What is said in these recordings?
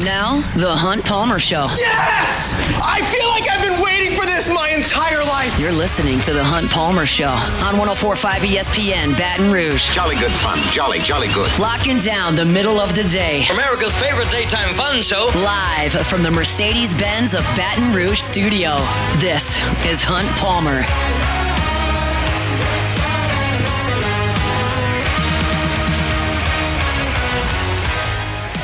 Now, The Hunt Palmer Show. Yes! I feel like I've been waiting for this my entire life. You're listening to The Hunt Palmer Show on 104.5 ESPN Baton Rouge. Jolly good fun. Jolly good. Locking down the middle of the day. America's favorite daytime fun show. Live from the Mercedes-Benz of Baton Rouge studio. This is Hunt Palmer.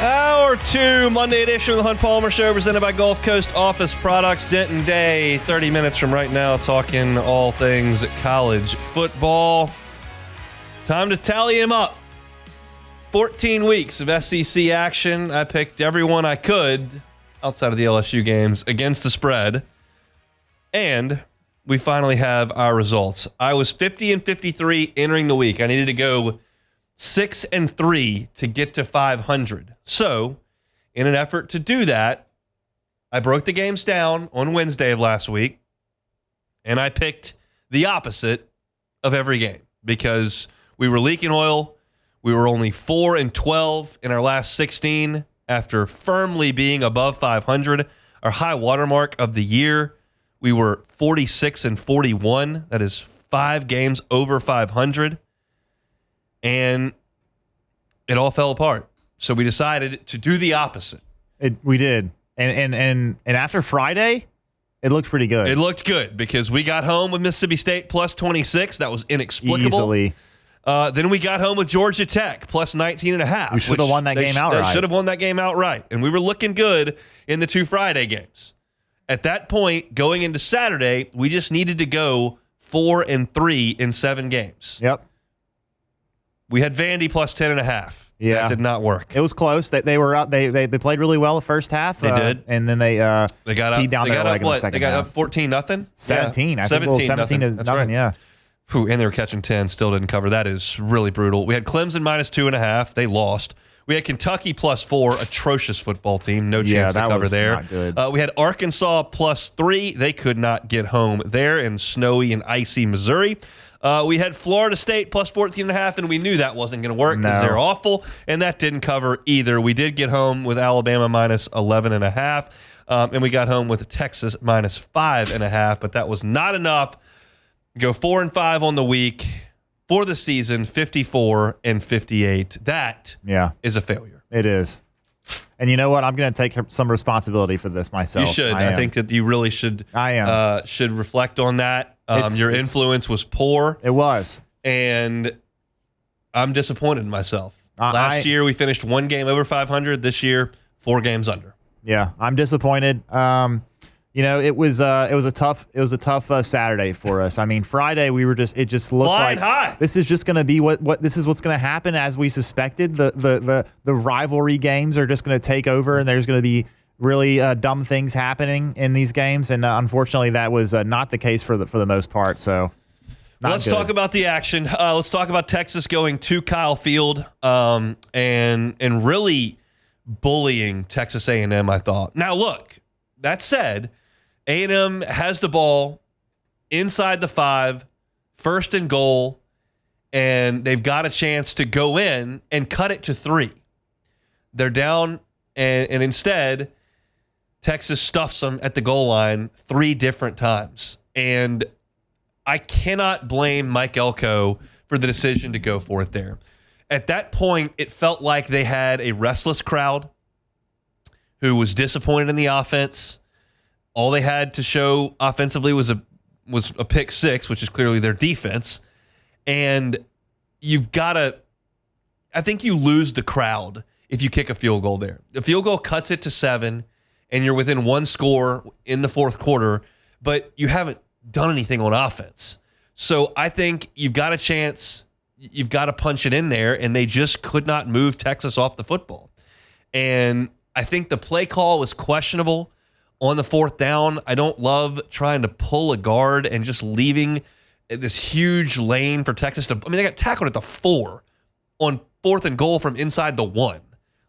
Hour 2, Monday edition of the Hunt Palmer Show, presented by Gulf Coast Office Products. Denton Day, 30 minutes from right now, talking all things college football. Time to tally them up. 14 weeks of SEC action. I picked everyone I could, outside of the LSU games, against the spread. And we finally have our results. I was 50-53 entering the week. I needed to go 6-3 to get to 500. So, in an effort to do that, I broke the games down on Wednesday of last week, and I picked the opposite of every game because we were leaking oil. We were only 4-12 in our last 16 after firmly being above 500. Our high watermark of the year, we were 46-41. That is 5 games over 500. And it all fell apart. So we decided to do the opposite. We did. And after Friday, it looked pretty good. It looked good because we got home with Mississippi State plus 26. That was inexplicable. Easily. Then we got home with Georgia Tech plus 19.5. We should have won that game outright. They should have won that game outright. And we were looking good in the 2 Friday games. At that point, going into Saturday, we just needed to go 4-3 in 7 games. Yep. We had Vandy plus 10.5. Yeah, that did not work. It was close. They were up. They played really well the first half. They did, and then they got up. They got up what? They got up 14-0. 17. Yeah. I think 17 to nothing. Right. Yeah. Whew, and they were catching 10. Still didn't cover. That is really brutal. We had Clemson minus 2.5. They lost. We had Kentucky plus 4. Atrocious football team. No chance to cover there. Not good. We had Arkansas plus 3. They could not get home there in snowy and icy Missouri. We had Florida State plus 14.5, and we knew that wasn't going to work because they're awful, and that didn't cover either. We did get home with Alabama minus 11.5, and we got home with Texas minus 5.5, but that was not enough. Go 4-5 on the week for the season, 54-58. That is a failure. It is. And you know what? I'm going to take some responsibility for this myself. You should. I think that you really should. I am. Should reflect on that. Your influence was poor. It was. And I'm disappointed in myself. Last year, we finished 1 game over 500. This year, 4 games under. Yeah, I'm disappointed. It was a tough Saturday for us. I mean, Friday it just looked flying like high. This is just going to be what's going to happen as we suspected. The rivalry games are just going to take over, and there's going to be really dumb things happening in these games. And unfortunately, that was not the case for the most part. So let's talk about the action. Let's talk about Texas going to Kyle Field and really bullying Texas A&M. I thought. Now look, that said, A&M has the ball inside the 5, 1st and goal, and they've got a chance to go in and cut it to 3. They're down, and instead, Texas stuffs them at the goal line 3 different times. And I cannot blame Mike Elko for the decision to go for it there. At that point, it felt like they had a restless crowd who was disappointed in the offense. All they had to show offensively was a pick 6, which is clearly their defense. And you've got to – I think you lose the crowd if you kick a field goal there. The field goal cuts it to 7, and you're within 1 score in the 4th quarter, but you haven't done anything on offense. So I think you've got a chance. You've got to punch it in there, and they just could not move Texas off the football. And I think the play call was questionable on the 4th down. I don't love trying to pull a guard and just leaving this huge lane for Texas to – they got tackled at the 4 on 4th and goal from inside the 1.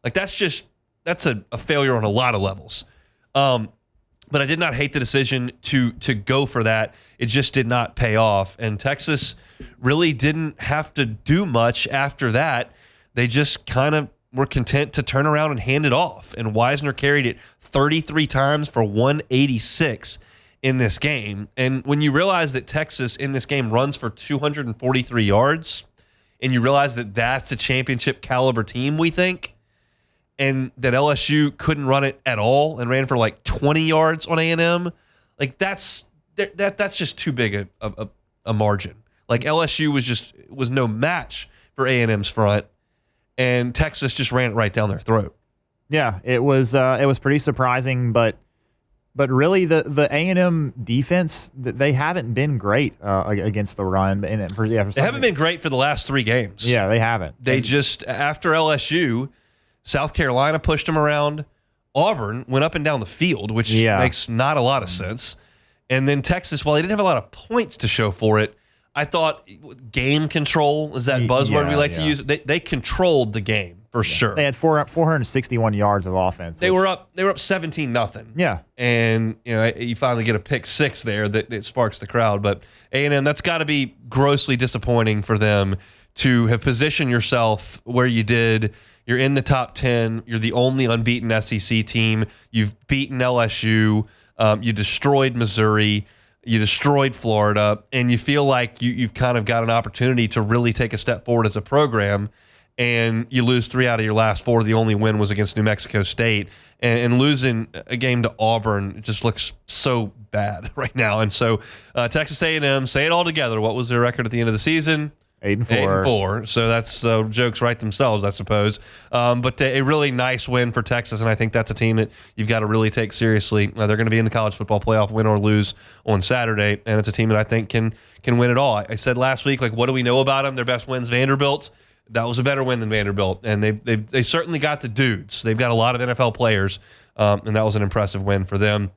Like, that's a failure on a lot of levels. But I did not hate the decision to go for that. It just did not pay off. And Texas really didn't have to do much after that. They just kind of were content to turn around and hand it off. And Wisner carried it 33 times for 186 in this game. And when you realize that Texas in this game runs for 243 yards, and you realize that that's a championship caliber team, we think, and that LSU couldn't run it at all and ran for like 20 yards on A&M, like that's just too big a margin. Like LSU was no match for A&M's front, and Texas just ran it right down their throat. Yeah, it was pretty surprising, but really the A&M defense, they haven't been great against the run. And they haven't been great for the last 3 games. Yeah, they haven't. Just after LSU, South Carolina pushed them around. Auburn went up and down the field, which makes not a lot of sense. And then Texas, while they didn't have a lot of points to show for it, I thought game control is that buzzword we like to use. They controlled the game for sure. They had 461 yards of offense. They were up 17-0. Yeah, and you finally get a pick 6 there that sparks the crowd. But A&M, that's got to be grossly disappointing for them to have positioned yourself where you did. You're in the top 10. You're the only unbeaten SEC team. You've beaten LSU. You destroyed Missouri. You destroyed Florida, and you feel like you've kind of got an opportunity to really take a step forward as a program, and you lose 3 out of your last 4. The only win was against New Mexico State, and losing a game to Auburn just looks so bad right now. And so Texas A&M, say it all together, what was their record at the end of the season? 8-4. 8-4. So that's jokes right themselves, I suppose. But a really nice win for Texas, and I think that's a team that you've got to really take seriously. They're going to be in the college football playoff, win or lose, on Saturday, and it's a team that I think can win it all. I said last week, like, what do we know about them? Their best win's Vanderbilt. That was a better win than Vanderbilt, and they certainly got the dudes. They've got a lot of NFL players, and that was an impressive win for them.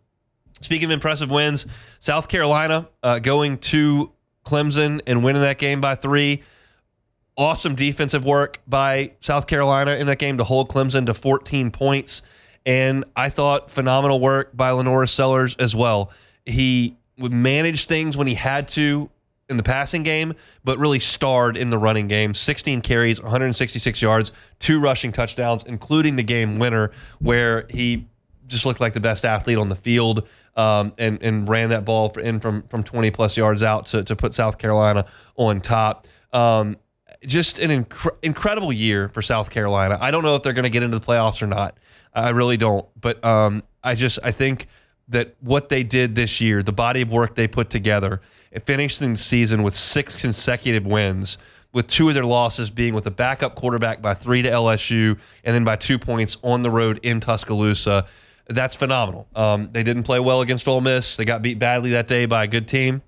Speaking of impressive wins, South Carolina going to Clemson and winning that game by 3. Awesome defensive work by South Carolina in that game to hold Clemson to 14 points. And I thought phenomenal work by Lenora Sellers as well. He would manage things when he had to in the passing game, but really starred in the running game. 16 carries, 166 yards, 2 rushing touchdowns, including the game winner, where he just looked like the best athlete on the field. And ran that ball in from 20-plus yards out to put South Carolina on top. Just an incredible year for South Carolina. I don't know if they're going to get into the playoffs or not. I really don't. But I think that what they did this year, the body of work they put together, finishing the season with 6 consecutive wins, with 2 of their losses being with a backup quarterback by 3 to LSU and then by 2 points on the road in Tuscaloosa. That's phenomenal. They didn't play well against Ole Miss. They got beat badly that day by a good team.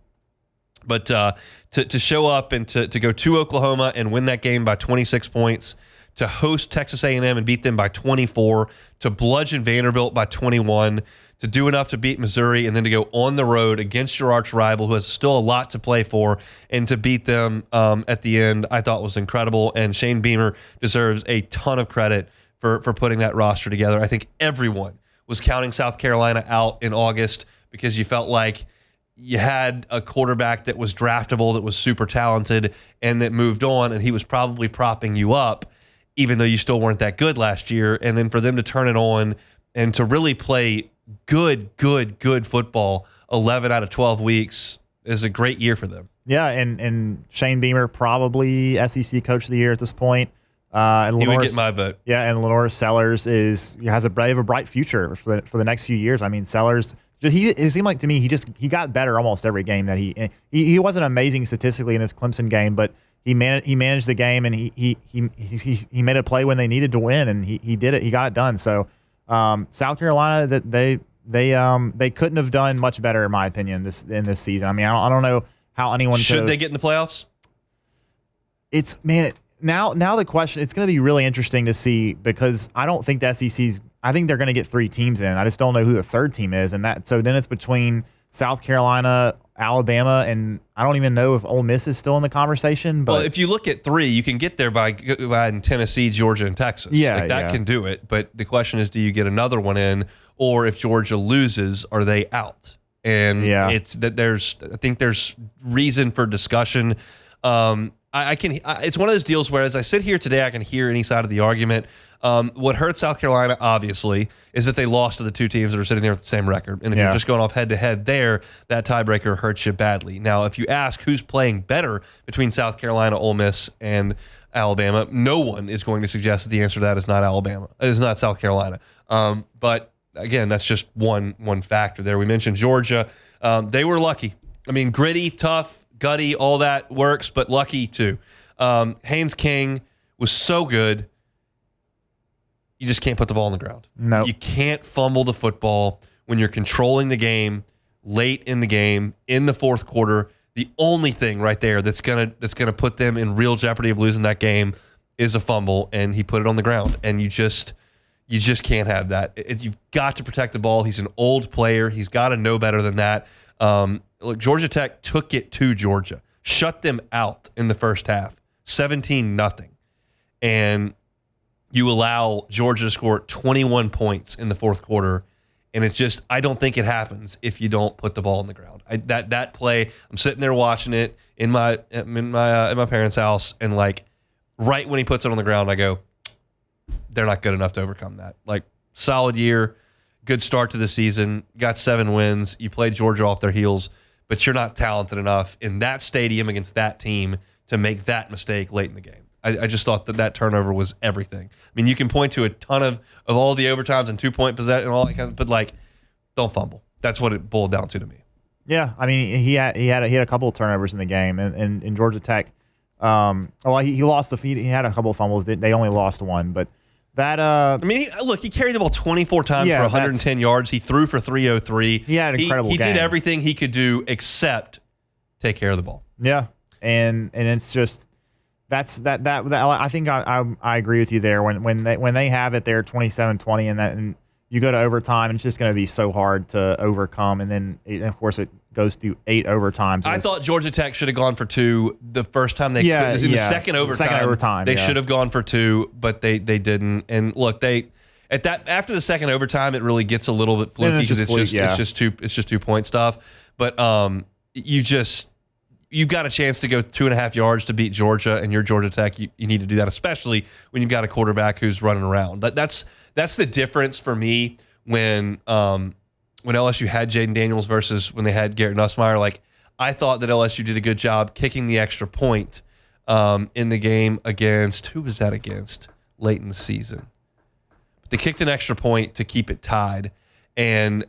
But to show up and to go to Oklahoma and win that game by 26 points, to host Texas A&M and beat them by 24, to bludgeon Vanderbilt by 21, to do enough to beat Missouri, and then to go on the road against your arch rival who has still a lot to play for, and to beat them at the end, I thought was incredible. And Shane Beamer deserves a ton of credit for putting that roster together. I think everyone was counting South Carolina out in August because you felt like you had a quarterback that was draftable, that was super talented, and that moved on, and he was probably propping you up, even though you still weren't that good last year. And then for them to turn it on and to really play good football 11 out of 12 weeks is a great year for them. Yeah, and Shane Beamer, probably SEC Coach of the Year at this point. And he would get my vote. Yeah, and Lenora Sellers has a bright future for the next few years. I mean, Sellers, it seemed like to me he got better almost every game that he wasn't amazing statistically in this Clemson game, but he managed the game, and he made a play when they needed to win, and he did it. He got it done. So South Carolina, that they couldn't have done much better in my opinion in this season. I mean, I don't know how anyone should they get in the playoffs. Now the question, it's going to be really interesting to see, because I don't think the SEC's. I think they're going to get 3 teams in. I just don't know who the 3rd team is, so then it's between South Carolina, Alabama, and I don't even know if Ole Miss is still in the conversation. But well, if you look at 3, you can get there by Tennessee, Georgia, and Texas. Yeah, that can do it. But the question is, do you get another one in, or if Georgia loses, are they out? And it's that I think there's reason for discussion. It's one of those deals where as I sit here today, I can hear any side of the argument. What hurts South Carolina, obviously, is that they lost to the two teams that are sitting there with the same record. And if you're just going off head-to-head there, that tiebreaker hurts you badly. Now, if you ask who's playing better between South Carolina, Ole Miss, and Alabama, no one is going to suggest that the answer to that is not Alabama. It is not South Carolina. But, again, that's just one factor there. We mentioned Georgia. They were lucky. I mean, gritty, tough, gutty, all that works, but lucky too. Haynes King was so good. You just can't put the ball on the ground. No. You can't fumble the football when you're controlling the game late in the game in the fourth quarter. The only thing right there that's gonna put them in real jeopardy of losing that game is a fumble, and he put it on the ground. And you just can't have that. You've got to protect the ball. He's an old player. He's got to know better than that. Look, Georgia Tech took it to Georgia, shut them out in the first half, 17-0, and you allow Georgia to score 21 points in the fourth quarter, and it's just, I don't think it happens if you don't put the ball on the ground. That play, I'm sitting there watching it in my parents' house, and like right when he puts it on the ground, I go, they're not good enough to overcome that. Like, solid year, good start to the season, got 7 wins. You played Georgia off their heels, but you're not talented enough in that stadium against that team to make that mistake late in the game. I just thought that turnover was everything. I mean, you can point to a ton of all the overtimes and 2-point possession and all that kind of, but like, don't fumble. That's what it boiled down to me. Yeah, I mean, he had a couple of turnovers in the game, and in Georgia Tech, he lost he had a couple of fumbles. They only lost one, but that I mean, he carried the ball 24 times for 110 yards. He threw for 303. He had an incredible game. He did everything he could do except take care of the ball. Yeah, and it's just that I think I agree with you there. When they have it there 27-20 and you go to overtime, it's just going to be so hard to overcome. And then, of course, it goes through 8 overtimes. I thought Georgia Tech should have gone for 2 the first time they could. It was in the second overtime. They should have gone for 2, but they didn't. And look, after the second overtime, it really gets a little bit fluky because it's just 2-point stuff. But you got a chance to go 2.5 yards to beat Georgia, and you're Georgia Tech. You need to do that, especially when you've got a quarterback who's running around. That's the difference for me when LSU had Jaden Daniels versus when they had Garrett Nussmeier. Like, I thought that LSU did a good job kicking the extra point in the game against, who was that against late in the season? They kicked an extra point to keep it tied, and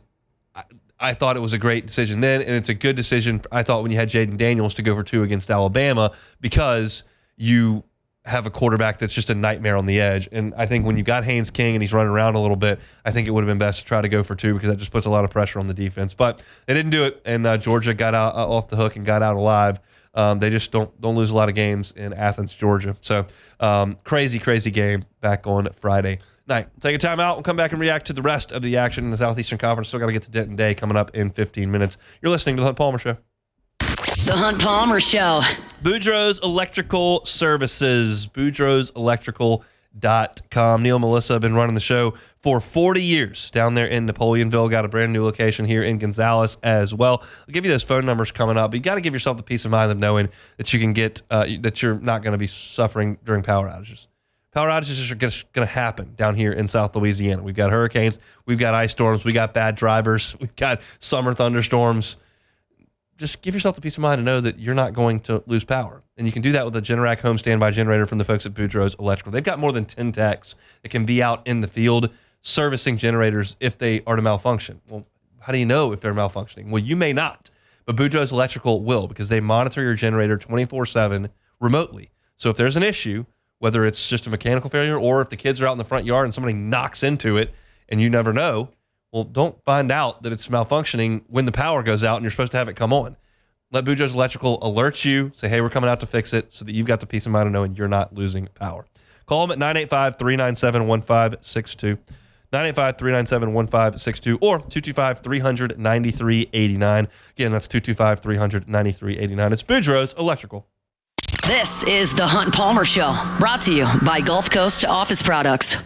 I thought it was a great decision then, and it's a good decision, I thought, when you had Jaden Daniels to go for 2 against Alabama, because you have a quarterback that's just a nightmare on the edge. And I think when you got Haynes King and he's running around a little bit, I think it would have been best to try to go for 2 because that just puts a lot of pressure on the defense. But they didn't do it, and Georgia got out off the hook and got out alive. They just don't lose a lot of games in Athens, Georgia. So crazy game back on Friday night. Take a time out. We'll come back and react to the rest of the action in the Southeastern Conference. Still got to get to Denton Day coming up in 15 minutes. You're listening to The Hunt Palmer Show. The Hunt Palmer Show. Boudreaux's Electrical Services. Boudreaux'Electrical.com. Neil and Melissa have been running the show for 40 years down there in Napoleonville. Got a brand new location here in Gonzales as well. I'll give you those phone numbers coming up. But you got to give yourself the peace of mind of knowing that you can get that you're not going to be suffering during power outages. Power outages are going to happen down here in South Louisiana. We've got hurricanes, we've got ice storms, we got bad drivers, we've got summer thunderstorms. Just give yourself the peace of mind to know that you're not going to lose power. And you can do that with a Generac home standby generator from the folks at Boudreaux's Electrical. They've got more than 10 techs that can be out in the field servicing generators if they are to malfunction. Well, how do you know if they're malfunctioning? Well, you may not, but Boudreaux's Electrical will, because they monitor your generator 24/7 remotely. So if there's an issue, whether it's just a mechanical failure or if the kids are out in the front yard and somebody knocks into it and you never know, well, don't find out that it's malfunctioning when the power goes out and you're supposed to have it come on. Let Boudreaux's Electrical alert you, say, hey, we're coming out to fix it, so that you've got the peace of mind of knowing you're not losing power. Call them at 985-397-1562, 985-397-1562, or 225-300-9389. Again, that's 225-300-9389. It's Boudreaux's Electrical. This is The Hunt Palmer Show, brought to you by Gulf Coast Office Products.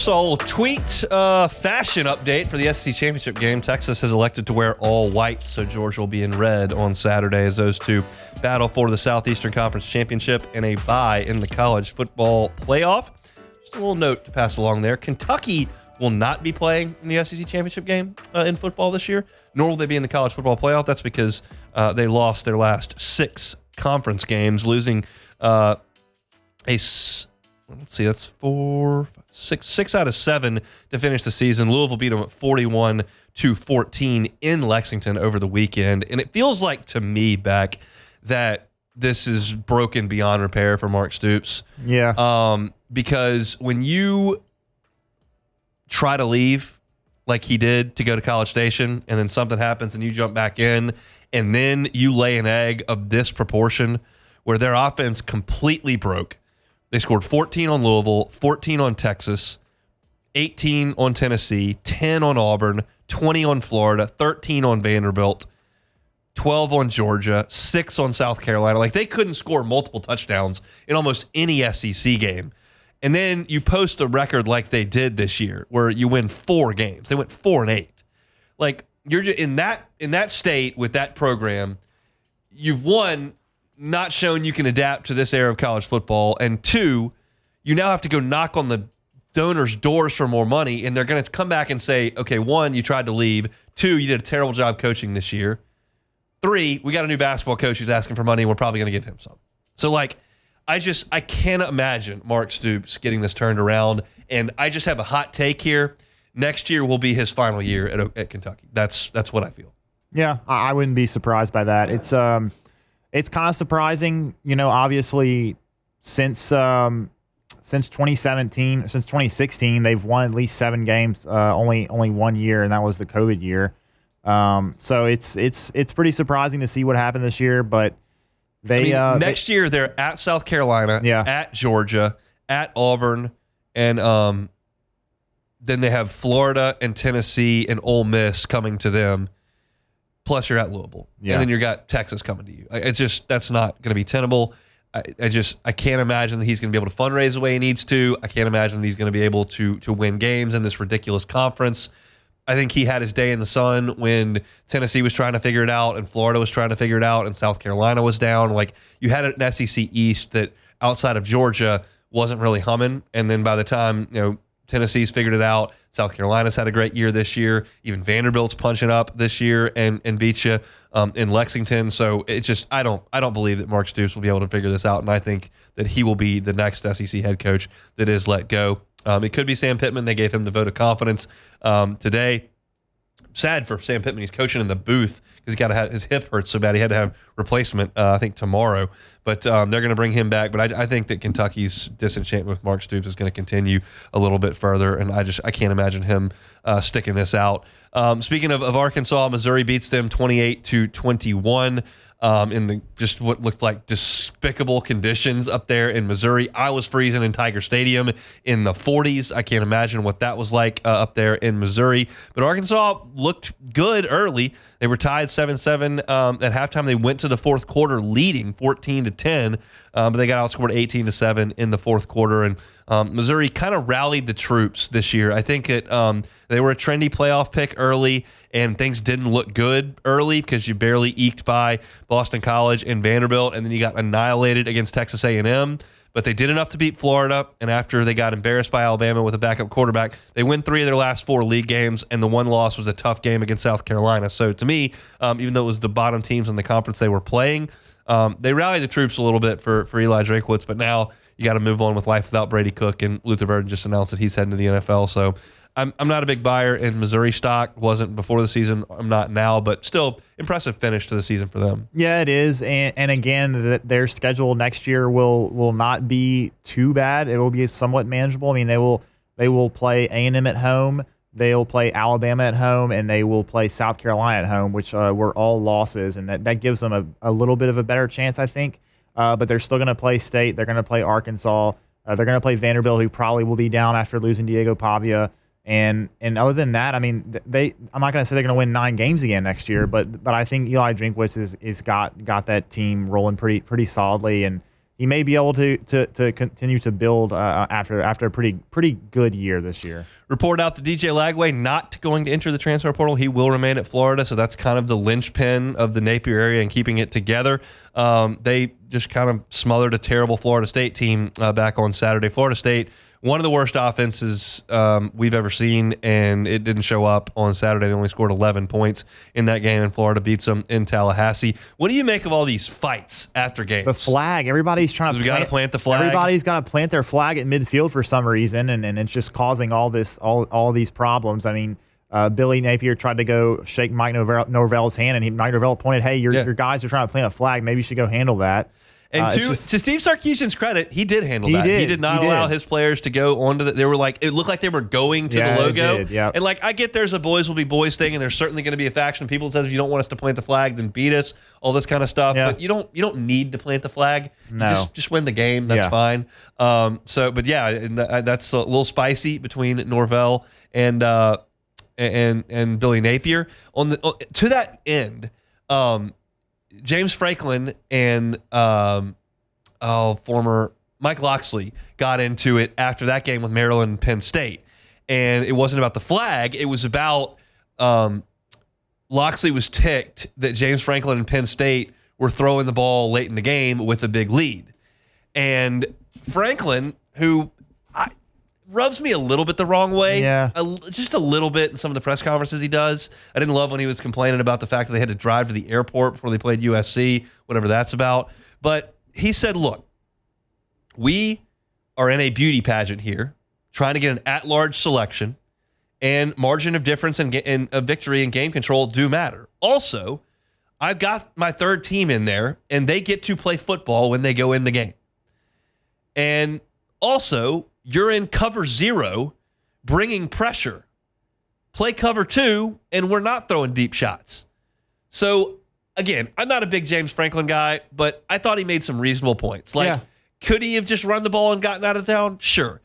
Saw a little tweet fashion update for the SEC Championship game. Texas has elected to wear all white, so Georgia will be in red on Saturday as those two battle for the Southeastern Conference Championship and a bye in the college football playoff. Just a little note to pass along there. Kentucky will not be playing in the SEC Championship game in football this year, nor will they be in the college football playoff. That's because they lost their last 6 conference games, losing that's 6 out of 7 to finish the season. Louisville beat them at 41-14 in Lexington over the weekend. And it feels like to me, Beck, that this is broken beyond repair for Mark Stoops. Yeah. Because when you try to leave like he did to go to College Station and then something happens and you jump back in and then you lay an egg of this proportion where their offense completely broke. They scored 14 on Louisville, 14 on Texas, 18 on Tennessee, 10 on Auburn, 20 on Florida, 13 on Vanderbilt, 12 on Georgia, 6 on South Carolina. Like, they couldn't score multiple touchdowns in almost any SEC game. And then you post a record like they did this year where you win 4 games. They went 4-8. Like, you're just in that state with that program, you've won, not shown you can adapt to this era of college football, and 2, you now have to go knock on the donors' doors for more money, and they're going to come back and say, okay, 1, you tried to leave. 2, you did a terrible job coaching this year. 3, we got a new basketball coach who's asking for money, and we're probably going to give him some. So, like, I can't imagine Mark Stoops getting this turned around, and I just have a hot take here. Next year will be his final year at Kentucky. That's what I feel. Yeah, I wouldn't be surprised by that. It's kind of surprising, obviously since 2017, since 2016, they've won at least 7 games, only 1 year, and that was the COVID year. So it's pretty surprising to see what happened this year, but next year they're at South Carolina, at Georgia, at Auburn, and then they have Florida and Tennessee and Ole Miss coming to them. Plus, you're at Louisville, and then you got Texas coming to you. It's just, that's not going to be tenable. I can't imagine that he's going to be able to fundraise the way he needs to. I can't imagine that he's going to be able to win games in this ridiculous conference. I think he had his day in the sun when Tennessee was trying to figure it out and Florida was trying to figure it out and South Carolina was down. Like, you had an SEC East that outside of Georgia wasn't really humming, and then by the time Tennessee's figured it out, South Carolina's had a great year this year. Even Vanderbilt's punching up this year and beat you in Lexington. So it's just, I don't believe that Mark Stoops will be able to figure this out, and I think that he will be the next SEC head coach that is let go. It could be Sam Pittman. They gave him the vote of confidence today. Sad for Sam Pittman. He's coaching in the booth because his hip hurts so bad. He had to have replacement, I think, tomorrow. But they're going to bring him back. But I think that Kentucky's disenchantment with Mark Stoops is going to continue a little bit further. And I can't imagine him sticking this out. Speaking of Arkansas, Missouri beats them 28-21. In just what looked like despicable conditions up there in Missouri. I was freezing in Tiger Stadium in the 40s. I can't imagine what that was like up there in Missouri. But Arkansas looked good early. They were tied 7-7 at halftime. They went to the fourth quarter leading 14-10, but they got outscored 18-7 in the fourth quarter. And Missouri kind of rallied the troops this year. I think they were a trendy playoff pick early, and things didn't look good early because you barely eked by Boston College and Vanderbilt, and then you got annihilated against Texas A&M. But they did enough to beat Florida, and after they got embarrassed by Alabama with a backup quarterback, they win 3 of their last 4 league games, and the one loss was a tough game against South Carolina. So to me, even though it was the bottom teams in the conference they were playing, they rallied the troops a little bit for Eli Drinkwitz, but now you got to move on with life without Brady Cook, and Luther Burden just announced that he's heading to the NFL. So I'm not a big buyer in Missouri stock. Wasn't before the season. I'm not now, but still impressive finish to the season for them. Yeah, it is. And again, their schedule next year will not be too bad. It will be somewhat manageable. I mean, they will play A&M at home. They'll play Alabama at home, and they will play South Carolina at home, which were all losses, and that gives them a little bit of a better chance, I think. But they're still going to play State. They're going to play Arkansas. They're going to play Vanderbilt, who probably will be down after losing Diego Pavia. And other than that, I mean, I'm not going to say they're going to win 9 games again next year, but I think Eli Drinkwitz is got that team rolling pretty solidly, and he may be able to continue to build after a pretty good year this year. Report out that DJ Lagway not going to enter the transfer portal. He will remain at Florida, so that's kind of the linchpin of the Napier area and keeping it together. They just kind of smothered a terrible Florida State team back on Saturday. Florida State, one of the worst offenses we've ever seen, and it didn't show up on Saturday. They only scored 11 points in that game, and Florida beats them in Tallahassee. What do you make of all these fights after games? The flag. Everybody's trying to plant the flag. Everybody's got to plant their flag at midfield for some reason, and it's just causing all these problems. I mean, Billy Napier tried to go shake Mike Norvell's hand, and Mike Norvell pointed, hey, your guys are trying to plant a flag. Maybe you should go handle that. And to Steve Sarkisian's credit, he did handle that. He did not allow his players to go onto the. They were like, it looked like they were going to the logo. And like, I get there's a boys will be boys thing, and there's certainly going to be a faction. People says if you don't want us to plant the flag, then beat us. All this kind of stuff. Yeah. But you don't need to plant the flag. No. You just win the game. That's fine. But yeah, and that's a little spicy between Norvell and Billy Napier. To that end. James Franklin and former Mike Loxley got into it after that game with Maryland and Penn State. And it wasn't about the flag. It was about Loxley was ticked that James Franklin and Penn State were throwing the ball late in the game with a big lead. And Franklin, who rubs me a little bit the wrong way. Yeah. Just a little bit in some of the press conferences he does. I didn't love when he was complaining about the fact that they had to drive to the airport before they played USC, whatever that's about. But he said, look, we are in a beauty pageant here, trying to get an at-large selection, and margin of difference and victory and game control do matter. Also, I've got my third team in there, and they get to play football when they go in the game. And also, you're in cover 0, bringing pressure. Play cover 2, and we're not throwing deep shots. So, again, I'm not a big James Franklin guy, but I thought he made some reasonable points. Could he have just run the ball and gotten out of town? Sure.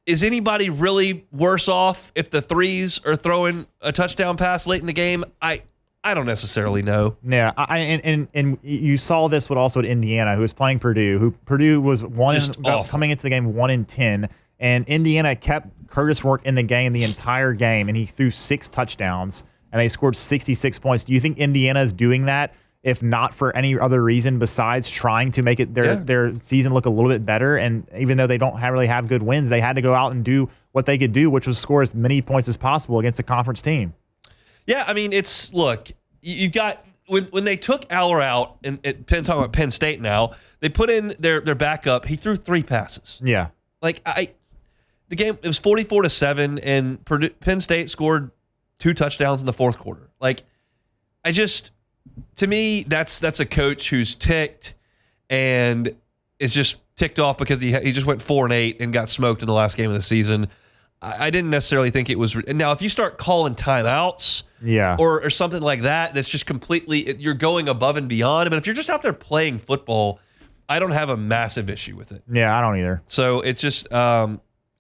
Is anybody really worse off if the threes are throwing a touchdown pass late in the game? I don't necessarily know. Yeah, and you saw this with also at Indiana, who was playing Purdue. Purdue was coming into the game 1-10. And Indiana kept Curtis Rourke in the game the entire game, and he threw 6 touchdowns, and they scored 66 points. Do you think Indiana is doing that, if not for any other reason besides trying to make it their season look a little bit better? And even though they don't really have good wins, they had to go out and do what they could do, which was score as many points as possible against a conference team. Yeah, I mean, you've got when they took Aller out, and talking about Penn State now, they put in their backup. He threw 3 passes. Yeah, the game, it was 44-7, and Penn State scored 2 touchdowns in the fourth quarter. To me, that's a coach who's ticked and is just ticked off because he just went 4-8 and got smoked in the last game of the season. I didn't necessarily think it was. Now, if you start calling timeouts, or something like that, that's just completely, you're going above and beyond. But if you're just out there playing football, I don't have a massive issue with it. Yeah, I don't either. So it's just,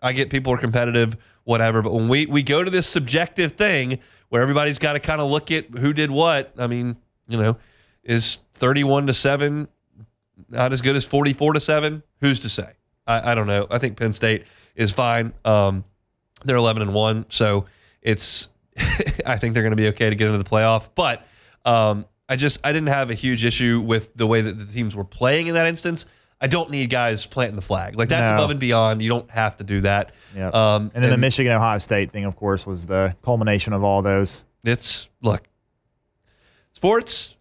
I get people are competitive, whatever. But when we go to this subjective thing where everybody's got to kind of look at who did what, I mean, is 31-7 not as good as 44-7? Who's to say? I don't know. I think Penn State is fine. They're 11-1, so it's. I think they're going to be okay to get into the playoff. But I didn't have a huge issue with the way that the teams were playing in that instance. I don't need guys planting the flag. That's above and beyond. You don't have to do that. Yep. And then the Michigan-Ohio State thing, of course, was the culmination of all those. Sports,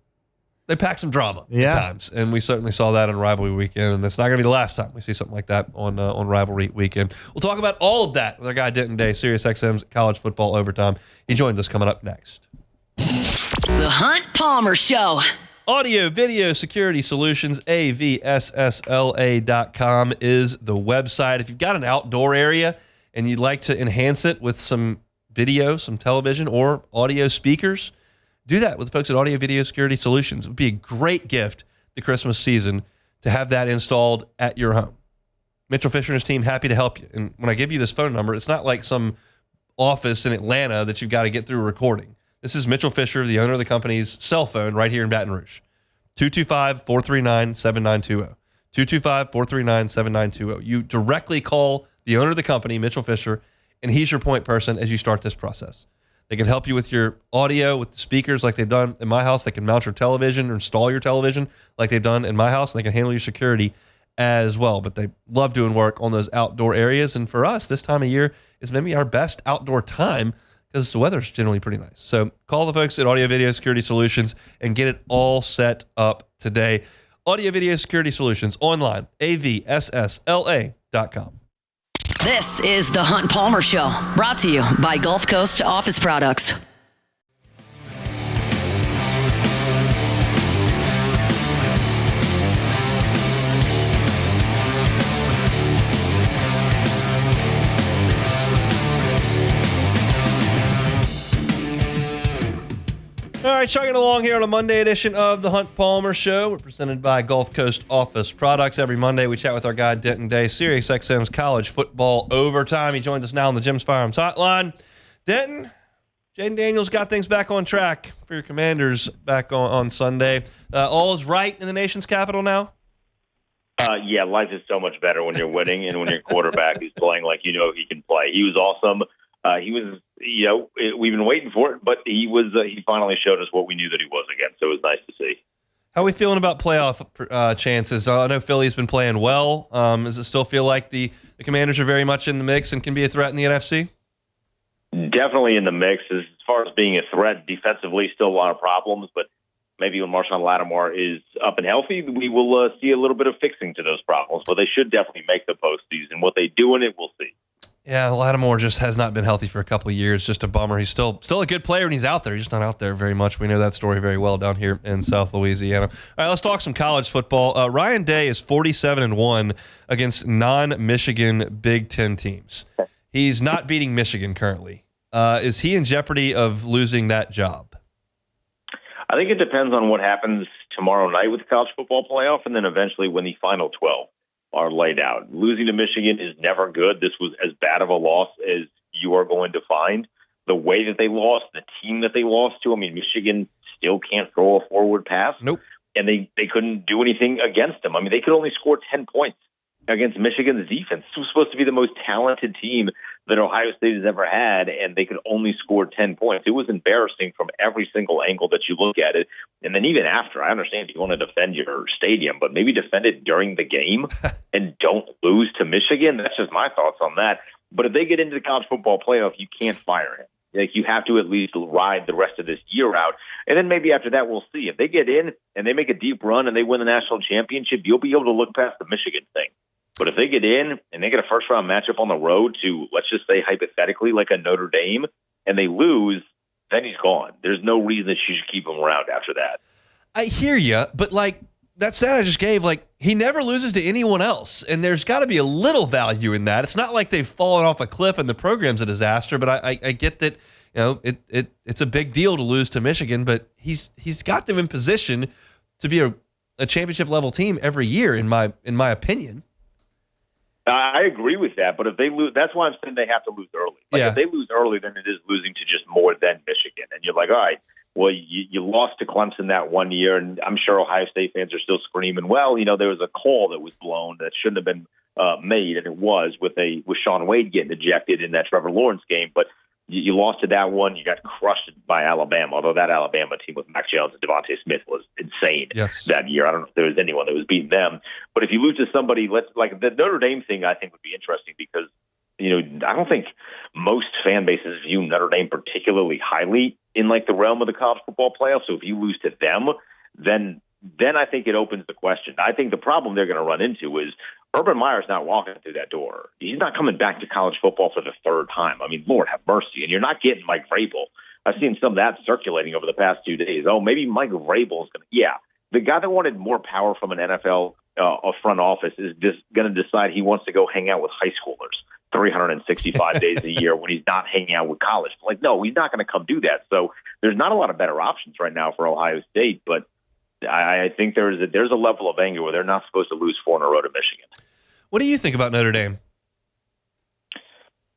they pack some drama at times, and we certainly saw that on Rivalry Weekend, and it's not going to be the last time we see something like that on Rivalry Weekend. We'll talk about all of that with our guy Denton Day, SiriusXM's College Football Overtime. He joins us coming up next. The Hunt Palmer Show. Audio Video Security Solutions, avssla.com is the website. If you've got an outdoor area and you'd like to enhance it with some video, some television, or audio speakers, do that with the folks at Audio Video Security Solutions. It would be a great gift the Christmas season to have that installed at your home. Mitchell Fisher and his team, happy to help you. And when I give you this phone number, it's not like some office in Atlanta that you've got to get through a recording. This is Mitchell Fisher, the owner of the company's cell phone right here in Baton Rouge. 225-439-7920. 225-439-7920. You directly call the owner of the company, Mitchell Fisher, and he's your point person as you start this process. They can help you with your audio, with the speakers like they've done in my house. They can mount your television or install your television like they've done in my house. And they can handle your security as well. But they love doing work on those outdoor areas. And for us, this time of year is maybe our best outdoor time because the weather's generally pretty nice. So call the folks at Audio Video Security Solutions and get it all set up today. Audio Video Security Solutions online, avssla.com. This is the Hunt Palmer Show, brought to you by Gulf Coast Office Products. All right, chugging along here on a Monday edition of the Hunt Palmer Show. We're presented by Gulf Coast Office Products. Every Monday, we chat with our guy, Denton Day, SiriusXM's College Football Overtime. He joins us now on the Jim's Firearms Hotline. Denton, Jaden Daniels got things back on track for your Commanders back on Sunday. All is right in the nation's capital now? Yeah, life is so much better when you're winning and when your quarterback is playing like you know he can play. He was awesome. He was, we've been waiting for it, but he finally showed us what we knew that he was again, so it was nice to see. How are we feeling about playoff chances? I know Philly's been playing well. Does it still feel like the Commanders are very much in the mix and can be a threat in the NFC? Definitely in the mix. As far as being a threat, defensively, still a lot of problems, but maybe when Marshawn Lattimore is up and healthy, we will see a little bit of fixing to those problems, but they should definitely make the postseason. What they do in it, we'll see. Yeah, Lattimore just has not been healthy for a couple of years. Just a bummer. He's still a good player, and he's out there. He's just not out there very much. We know that story very well down here in South Louisiana. All right, let's talk some college football. Ryan Day is 47-1 against non-Michigan Big Ten teams. He's not beating Michigan currently. Is he in jeopardy of losing that job? I think it depends on what happens tomorrow night with the college football playoff, and then eventually when the final 12 are laid out. Losing to Michigan is never good. This was as bad of a loss as you are going to find. The way that they lost, the team that they lost to, I mean, Michigan still can't throw a forward pass. Nope. And they couldn't do anything against them. I mean, they could only score 10 points against Michigan's defense. This was supposed to be the most talented team that Ohio State has ever had, and they could only score 10 points. It was embarrassing from every single angle that you look at it. And then even after, I understand you want to defend your stadium, but maybe defend it during the game and don't lose to Michigan. That's just my thoughts on that. But if they get into the college football playoff, you can't fire him. Like, you have to at least ride the rest of this year out. And then maybe after that, we'll see. If they get in and they make a deep run and they win the national championship, you'll be able to look past the Michigan thing. But if they get in and they get a first-round matchup on the road to, let's just say hypothetically, like a Notre Dame, and they lose, then he's gone. There's no reason that you should keep him around after that. I hear you, but like that stat I just gave, like he never loses to anyone else, and there's got to be a little value in that. It's not like they've fallen off a cliff and the program's a disaster, but I get that it's a big deal to lose to Michigan, but he's got them in position to be a championship level team every year, in my opinion. I agree with that, but if they lose, that's why I'm saying they have to lose early. If they lose early, then it is losing to just more than Michigan. And you're like, all right, well, you lost to Clemson that one year, and I'm sure Ohio State fans are still screaming, well, there was a call that was blown that shouldn't have been made, and it was with Sean Wade getting ejected in that Trevor Lawrence game. But you lost to that one. You got crushed by Alabama, although that Alabama team with Mac Jones and Devontae Smith was insane that year. I don't know if there was anyone that was beating them. But if you lose to somebody, like the Notre Dame thing, I think would be interesting because, I don't think most fan bases view Notre Dame particularly highly in like the realm of the college football playoff. So if you lose to them, then I think it opens the question. I think the problem they're going to run into is Urban Meyer's not walking through that door. He's not coming back to college football for the third time. I mean, Lord have mercy. And you're not getting Mike Vrabel. I've seen some of that circulating over the past 2 days. Oh, maybe Mike Vrabel is going to. Yeah, the guy that wanted more power from an NFL front office is just going to decide he wants to go hang out with high schoolers 365 days a year when he's not hanging out with college. Like, no, he's not going to come do that. So there's not a lot of better options right now for Ohio State, but I think there's a level of anger where they're not supposed to lose 4 in a row to Michigan. What do you think about Notre Dame?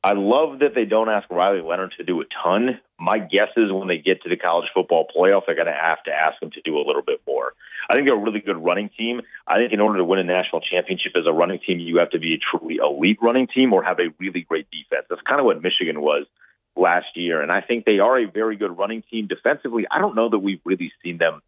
I love that they don't ask Riley Leonard to do a ton. My guess is when they get to the college football playoff, they're going to have to ask him to do a little bit more. I think they're a really good running team. I think in order to win a national championship as a running team, you have to be a truly elite running team or have a really great defense. That's kind of what Michigan was last year. And I think they are a very good running team. Defensively, I don't know that we've really seen them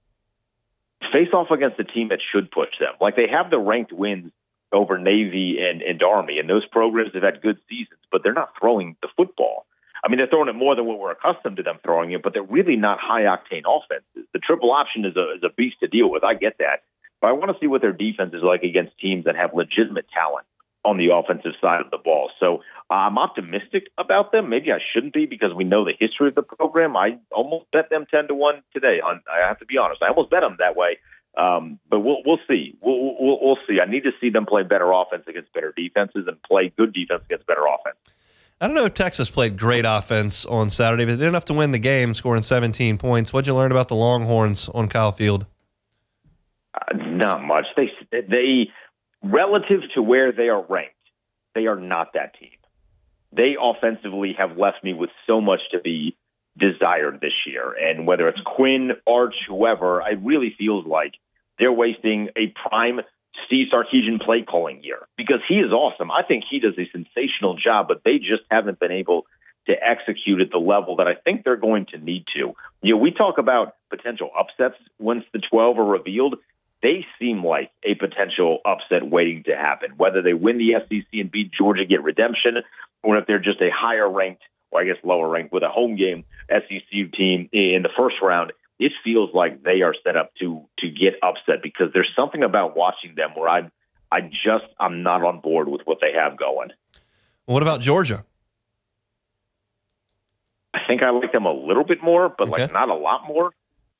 face off against a team that should push them. Like, they have the ranked wins over Navy and Army, and those programs have had good seasons, but they're not throwing the football. I mean, they're throwing it more than what we're accustomed to them throwing it, but they're really not high-octane offenses. The triple option is a beast to deal with. I get that. But I want to see what their defense is like against teams that have legitimate talent on the offensive side of the ball. So I'm optimistic about them. Maybe I shouldn't be because we know the history of the program. I almost bet them 10-1 today. I have to be honest. I almost bet them that way. But we'll see. We'll see. I need to see them play better offense against better defenses and play good defense against better offense. I don't know if Texas played great offense on Saturday, but they didn't have to win the game, scoring 17 points. What'd you learn about the Longhorns on Kyle Field? Not much. They relative to where they are ranked, they are not that team. They offensively have left me with so much to be desired this year. And whether it's Quinn, Arch, whoever, it really feels like they're wasting a prime Steve Sarkisian play calling year because he is awesome. I think he does a sensational job, but they just haven't been able to execute at the level that I think they're going to need to. You know, we talk about potential upsets once the 12 are revealed. They seem like a potential upset waiting to happen, whether they win the SEC and beat Georgia, get redemption, or if they're just a higher ranked, or I guess lower ranked with a home game SEC team in the first round. It feels like they are set up to get upset because there's something about watching them where I'm not on board with what they have going. What about Georgia? I think I like them a little bit more, but okay. like not a lot more.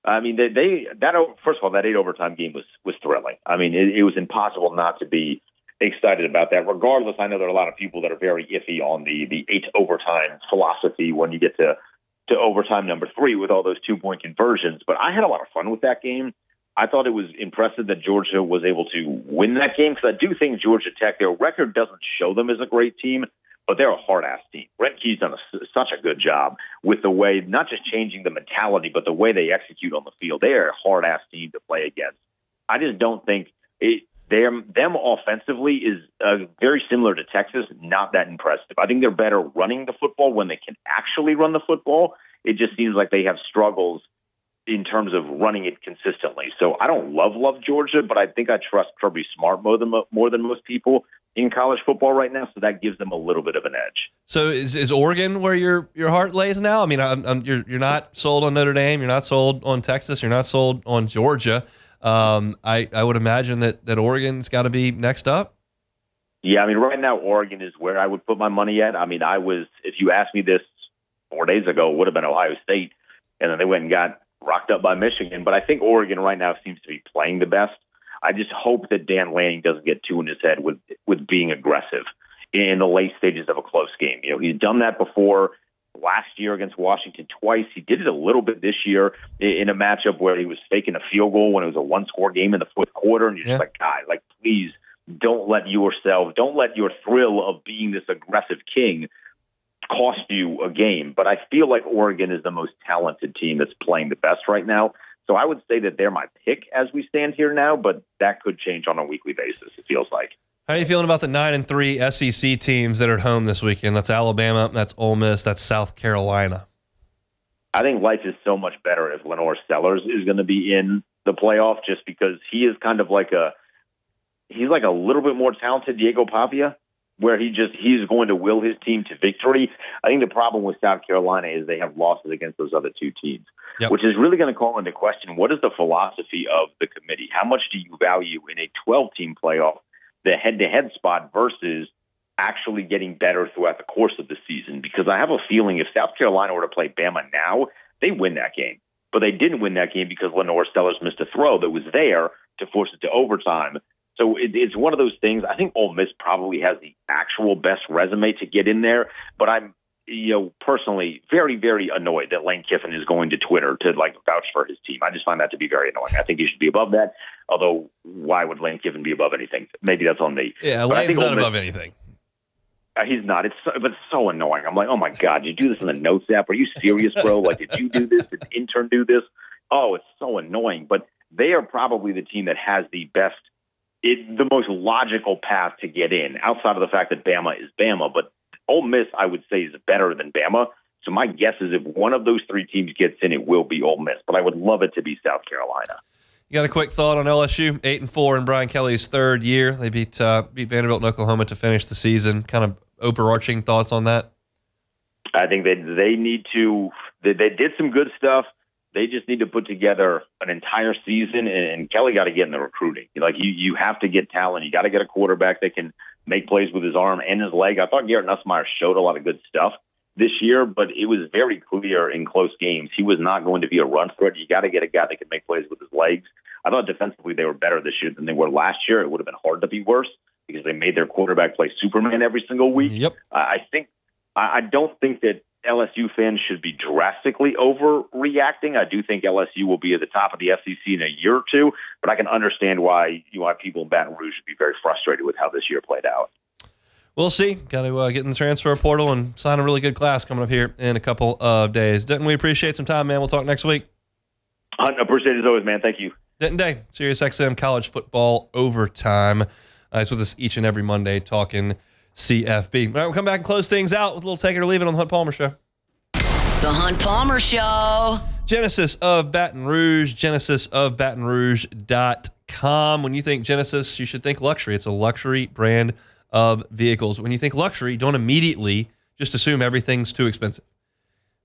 I mean, first of all, that 8 overtime game was thrilling. I mean, it was impossible not to be excited about that. Regardless, I know there are a lot of people that are very iffy on the 8 overtime philosophy when you get to overtime number 3 with all those 2-point conversions. But I had a lot of fun with that game. I thought it was impressive that Georgia was able to win that game because I do think Georgia Tech, their record doesn't show them as a great team, but they're a hard-ass team. Brent Key's done such a good job with the way, not just changing the mentality, but the way they execute on the field. They are a hard-ass team to play against. I just don't think them offensively is very similar to Texas, not that impressive. I think they're better running the football when they can actually run the football. It just seems like they have struggles in terms of running it consistently. So I don't love Georgia, but I think I trust Kirby Smart more than most people in college football right now, so that gives them a little bit of an edge. So is Oregon where your heart lays now? I mean, you're not sold on Notre Dame, you're not sold on Texas, you're not sold on Georgia. I would imagine that Oregon's got to be next up. Yeah, I mean, right now Oregon is where I would put my money at. I mean, if you asked me this 4 days ago, it would have been Ohio State, and then they went and got rocked up by Michigan. But I think Oregon right now seems to be playing the best. I just hope that Dan Lanning doesn't get too in his head with being aggressive in the late stages of a close game. You know, he's done that before. Last year against Washington twice. He did it a little bit this year in a matchup where he was faking a field goal when it was a one-score game in the fourth quarter. And you're just like, God, like, please don't let your thrill of being this aggressive king cost you a game. But I feel like Oregon is the most talented team that's playing the best right now. So I would say that they're my pick as we stand here now, but that could change on a weekly basis, it feels like. How are you feeling about the 9-3 SEC teams that are at home this weekend? That's Alabama, that's Ole Miss, that's South Carolina. I think life is so much better if Lenore Sellers is going to be in the playoff just because he is kind of like he's like a little bit more talented Diego Papia, where he's going to will his team to victory. I think the problem with South Carolina is they have losses against those other two teams, which is really going to call into question what is the philosophy of the committee? How much do you value in a 12-team playoff the head-to-head spot versus actually getting better throughout the course of the season? Because I have a feeling if South Carolina were to play Bama now, they win that game. But they didn't win that game because Lenore Sellers missed a throw that was there to force it to overtime. So it's one of those things. I think Ole Miss probably has the actual best resume to get in there, but I'm, personally very, very annoyed that Lane Kiffin is going to Twitter to vouch for his team. I just find that to be very annoying. I think he should be above that. Although, why would Lane Kiffin be above anything? Maybe that's on me. Yeah, Lane's not above anything. He's not. But it's so annoying. I'm like, oh my God, did you do this in the notes app? Are you serious, bro? Like, did you do this? Did the intern do this? Oh, it's so annoying. But they are probably the team that has the most logical path to get in, outside of the fact that Bama is Bama. But Ole Miss, I would say, is better than Bama. So my guess is if one of those three teams gets in, it will be Ole Miss. But I would love it to be South Carolina. You got a quick thought on LSU? 8-4 in Brian Kelly's third year. They beat Vanderbilt and Oklahoma to finish the season. Kind of overarching thoughts on that? I think they need to. They did some good stuff. They just need to put together an entire season, and Kelly got to get in the recruiting. Like you have to get talent. You got to get a quarterback that can make plays with his arm and his leg. I thought Garrett Nussmeier showed a lot of good stuff this year, but it was very clear in close games he was not going to be a run threat. You got to get a guy that can make plays with his legs. I thought defensively they were better this year than they were last year. It would have been hard to be worse because they made their quarterback play Superman every single week. Yep. I don't think that LSU fans should be drastically overreacting. I do think LSU will be at the top of the SEC in a year or two, but I can understand why people in Baton Rouge should be very frustrated with how this year played out. We'll see. Got to get in the transfer portal and sign a really good class coming up here in a couple of days. Denton, we appreciate some time, man. We'll talk next week. I appreciate it as always, man. Thank you. Denton Day, Sirius XM College Football Overtime. He's with us each and every Monday talking CFB. All right, we'll come back and close things out with a little take it or leave it on the Hunt Palmer Show. The Hunt Palmer Show. Genesis of Baton Rouge, genesisofbatonrouge.com. When you think Genesis, you should think luxury. It's a luxury brand of vehicles. When you think luxury, don't immediately just assume everything's too expensive.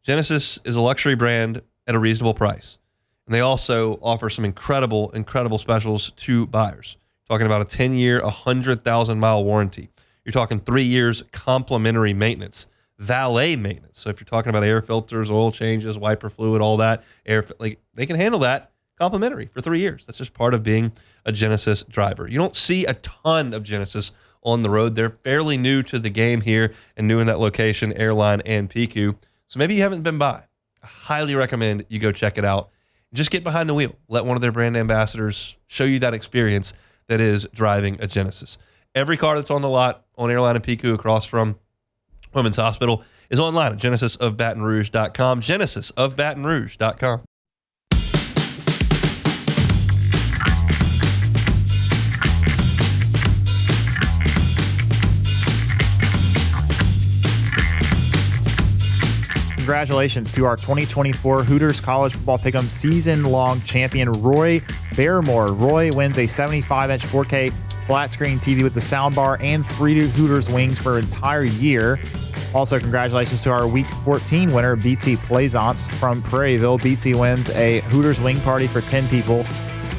Genesis is a luxury brand at a reasonable price. And they also offer some incredible, incredible specials to buyers. Talking about a 10-year, 100,000-mile warranty. You're talking 3 years complimentary maintenance, valet maintenance. So if you're talking about air filters, oil changes, wiper fluid, all that, they can handle that complimentary for 3 years. That's just part of being a Genesis driver. You don't see a ton of Genesis on the road. They're fairly new to the game here and new in that location, Airline and PQ. So maybe you haven't been by. I highly recommend you go check it out. Just get behind the wheel. Let one of their brand ambassadors show you that experience that is driving a Genesis. Every car that's on the lot on Airline and PQ across from Women's Hospital is online at genesisofbatonrouge.com, genesisofbatonrouge.com. Congratulations to our 2024 Hooters College Football Pick'em season-long champion, Roy Barrymore. Roy wins a 75-inch 4K flat-screen TV with the soundbar and 3 Hooters wings for an entire year. Also, congratulations to our Week 14 winner, Beatsy Plaisance from Prairieville. Beatsy wins a Hooters wing party for 10 people.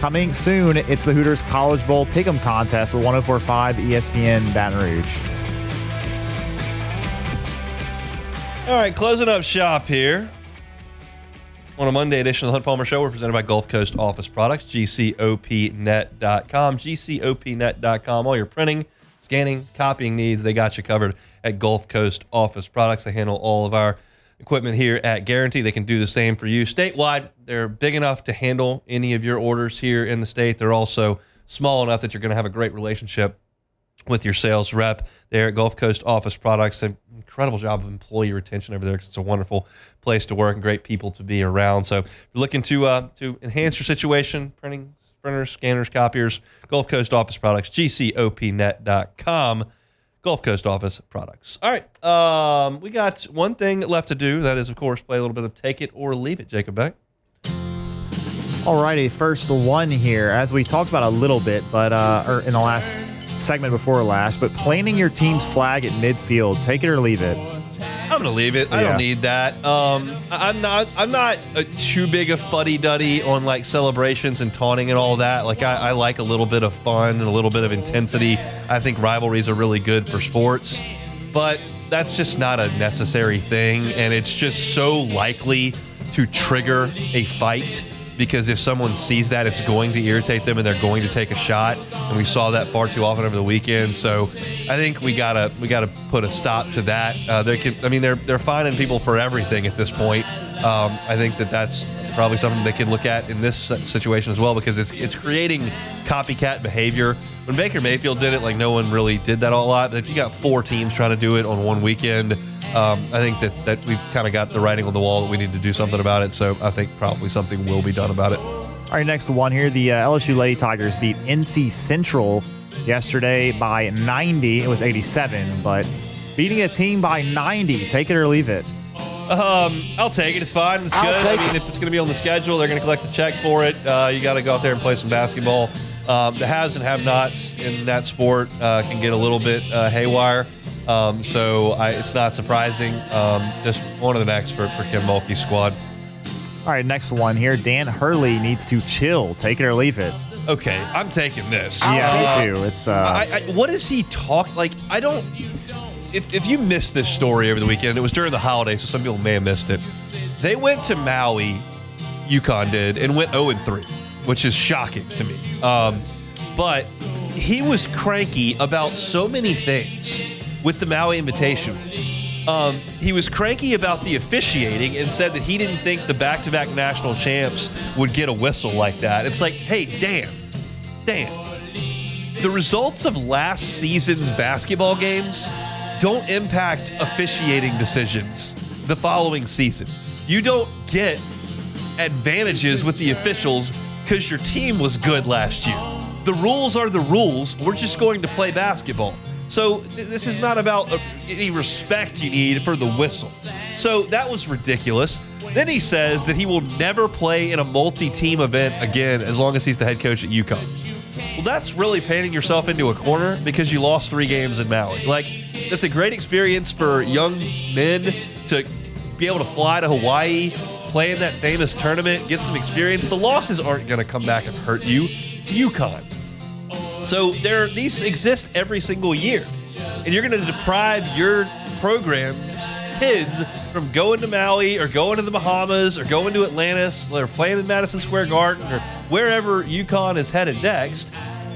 Coming soon, it's the Hooters College Bowl Pick'em contest with 104.5 ESPN Baton Rouge. All right, closing up shop here on a Monday edition of the Hunt Palmer Show. We're presented by Gulf Coast Office Products, GCOPnet.com, GCOPnet.com. All your printing, scanning, copying needs, they got you covered at Gulf Coast Office Products. They handle all of our equipment here at Guarantee. They can do the same for you statewide. They're big enough to handle any of your orders here in the state. They're also small enough that you're going to have a great relationship with your sales rep there at Gulf Coast Office Products. An incredible job of employee retention over there because it's a wonderful place to work and great people to be around. So if you're looking to enhance your situation, printers, scanners, copiers, Gulf Coast Office Products, GCOPnet.com, Gulf Coast Office Products. All right, we got one thing left to do. That is, of course, play a little bit of Take It or Leave It, Jacob Beck. Alrighty, first one here. As we talked about a little bit, but or in the last segment before last, but planting your team's flag at midfield, take it or leave it. I'm gonna leave it. I don't need that. I'm not too big a fuddy-duddy on like celebrations and taunting and all that. Like I like a little bit of fun and a little bit of intensity. I think rivalries are really good for sports, but that's just not a necessary thing, and it's just so likely to trigger a fight because if someone sees that, it's going to irritate them and they're going to take a shot. And we saw that far too often over the weekend. So I think we gotta put a stop to that. They're fining people for everything at this point. I think that's probably something they can look at in this situation as well, because it's creating copycat behavior. When Baker Mayfield did it, like, no one really did that a lot. But if you got 4 teams trying to do it on one weekend, I think that we've kind of got the writing on the wall that we need to do something about it. So I think probably something will be done about it. All right, next one here. The LSU Lady Tigers beat NC Central yesterday by 90. It was 87, but beating a team by 90, take it or leave it. I'll take it. It's fine. It's good. If it's going to be on the schedule, they're going to collect the check for it. You got to go out there and play some basketball. The haves and have-nots in that sport can get a little bit haywire. So it's not surprising. Just one of the next for Kim Mulkey's squad. All right, next one here. Dan Hurley needs to chill. Take it or leave it. Okay, I'm taking this. Yeah, me too. It's what does he talk like? I don't. If you missed this story over the weekend, it was during the holidays, so some people may have missed it. They went to Maui, UConn did, and went 0-3, which is shocking to me. But he was cranky about so many things with the Maui Invitational. He was cranky about the officiating and said that he didn't think the back-to-back national champs would get a whistle like that. It's like, hey, Dan, the results of last season's basketball games don't impact officiating decisions the following season. You don't get advantages with the officials because your team was good last year. The rules are the rules. We're just going to play basketball. So this is not about any respect you need for the whistle. So that was ridiculous. Then he says that he will never play in a multi-team event again as long as he's the head coach at UConn. Well, that's really painting yourself into a corner because you lost 3 games in Maui. Like, that's a great experience for young men to be able to fly to Hawaii, play in that famous tournament, get some experience. The losses aren't going to come back and hurt you. It's UConn. So these exist every single year. And you're going to deprive your program's kids from going to Maui or going to the Bahamas or going to Atlantis or playing in Madison Square Garden or wherever UConn is headed next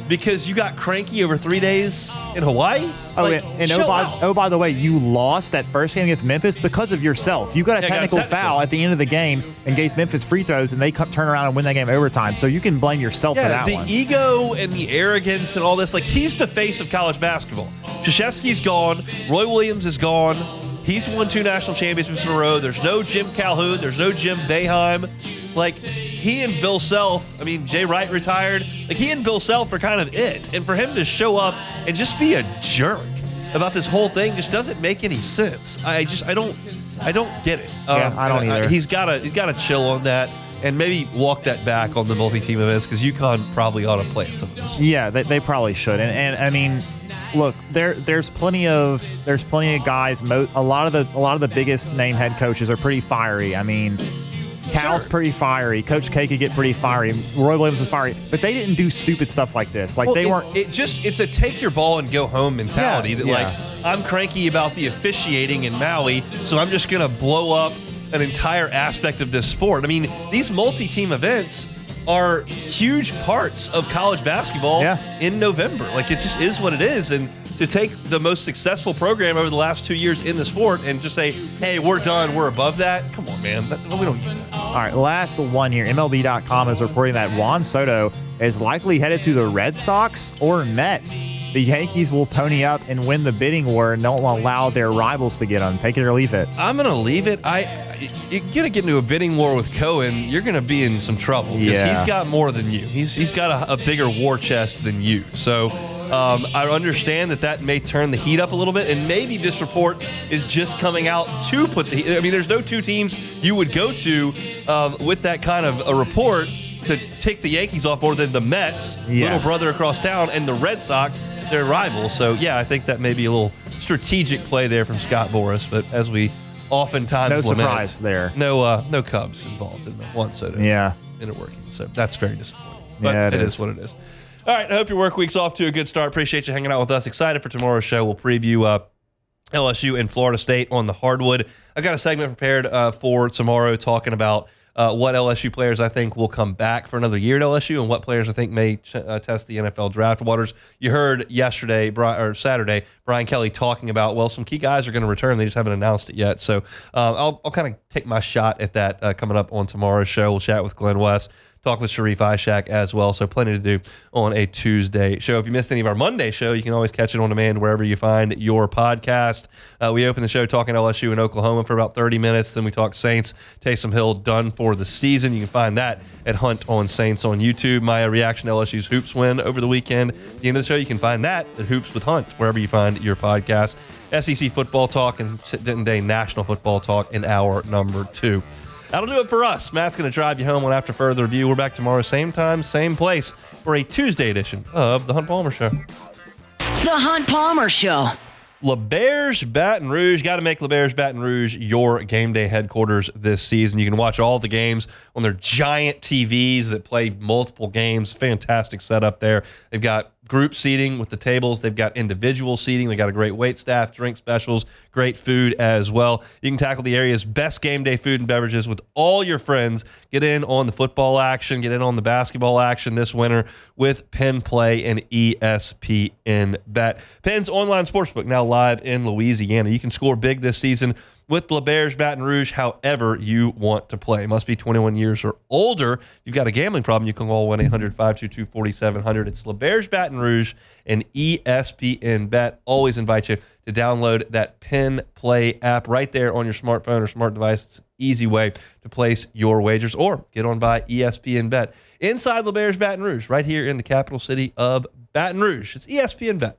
because you got cranky over 3 days in Hawaii? By the way, you lost that first game against Memphis because of yourself. You got a technical foul at the end of the game and gave Memphis free throws, and they turn around and win that game overtime. So you can blame yourself for that one. The ego and the arrogance and all this, like, he's the face of college basketball. Krzyzewski's gone. Roy Williams is gone. He's won 2 national championships in a row. There's no Jim Calhoun. There's no Jim Boeheim. Like, he and Bill Self, Jay Wright retired. Like, he and Bill Self are kind of it. And for him to show up and just be a jerk about this whole thing just doesn't make any sense. I don't get it. I don't either. He's got to chill on that and maybe walk that back on the multi-team events because UConn probably ought to play at some of this. Yeah, they probably should. And I mean, look, there's plenty of guys. A lot of the biggest name head coaches are pretty fiery. I mean, Cal's pretty fiery. Coach K could get pretty fiery. Roy Williams was fiery, but they didn't do stupid stuff like this. Like, they weren't. It's a take your ball and go home mentality. Like, I'm cranky about the officiating in Maui, so I'm just gonna blow up an entire aspect of this sport. I mean, these multi-team events are huge parts of college basketball in November. Like, it just is what it is. And to take the most successful program over the last 2 years in the sport and just say, hey, we're done, we're above that. Come on, man. We don't need that. All right, last one here. MLB.com is reporting that Juan Soto is likely headed to the Red Sox or Mets. The Yankees will pony up and win the bidding war and don't allow their rivals to get them. Take it or leave it. I'm going to leave it. You're going to get into a bidding war with Cohen, you're going to be in some trouble because he's got more than you. He's got a bigger war chest than you. So I understand that may turn the heat up a little bit, and maybe this report is just coming out to put the heat. I mean, there's no 2 teams you would go to with that kind of a report to take the Yankees off more than the Mets, little brother across town, and the Red Sox, their rivals. So, yeah, I think that may be a little strategic play there from Scott Boras, but as we oftentimes no surprise there. No Cubs involved in the Juan Soto interworking. So that's very disappointing. But it is what it is. All right, I hope your work week's off to a good start. Appreciate you hanging out with us. Excited for tomorrow's show. We'll preview LSU and Florida State on the hardwood. I've got a segment prepared for tomorrow talking about what LSU players I think will come back for another year at LSU and what players I think may test the NFL draft waters. You heard Saturday, Brian Kelly talking about, well, some key guys are going to return. They just haven't announced it yet. So I'll kind of take my shot at that coming up on tomorrow's show. We'll chat with Glenn West, talk with Sharif Ishak as well. So plenty to do on a Tuesday show. If you missed any of our Monday show, you can always catch it on demand wherever you find your podcast. We opened the show talking LSU in Oklahoma for about 30 minutes. Then we talked Saints. Taysom Hill done for the season. You can find that at Hunt on Saints on YouTube. My reaction to LSU's Hoops win over the weekend. At the end of the show, you can find that at Hoops with Hunt, wherever you find your podcast. SEC football talk and Denton Day National Football Talk in hour number 2. That'll do it for us. Matt's going to drive you home on After Further Review. We're back tomorrow, same time, same place, for a Tuesday edition of The Hunt Palmer Show. The Hunt Palmer Show. LeBears Baton Rouge. Got to make LeBears Baton Rouge your game day headquarters this season. You can watch all the games on their giant TVs that play multiple games. Fantastic setup there. They've got group seating with the tables. They've got individual seating. They got a great wait staff, drink specials, great food as well. You can tackle the area's best game day food and beverages with all your friends. Get in on the football action, get in on the basketball action this winter with Penn Play and ESPN Bet. Penn's online sportsbook now live in Louisiana. You can score big this season with LeBears Baton Rouge however you want to play. Must be 21 years or older. If you've got a gambling problem, you can call 1-800-522-4700. It's LeBears Baton Rouge and ESPN Bet. Always invite you to download that Penn Play app right there on your smartphone or smart device. It's an easy way to place your wagers or get on by ESPN Bet. Inside LeBears Baton Rouge, right here in the capital city of Baton Rouge. It's ESPN Bet.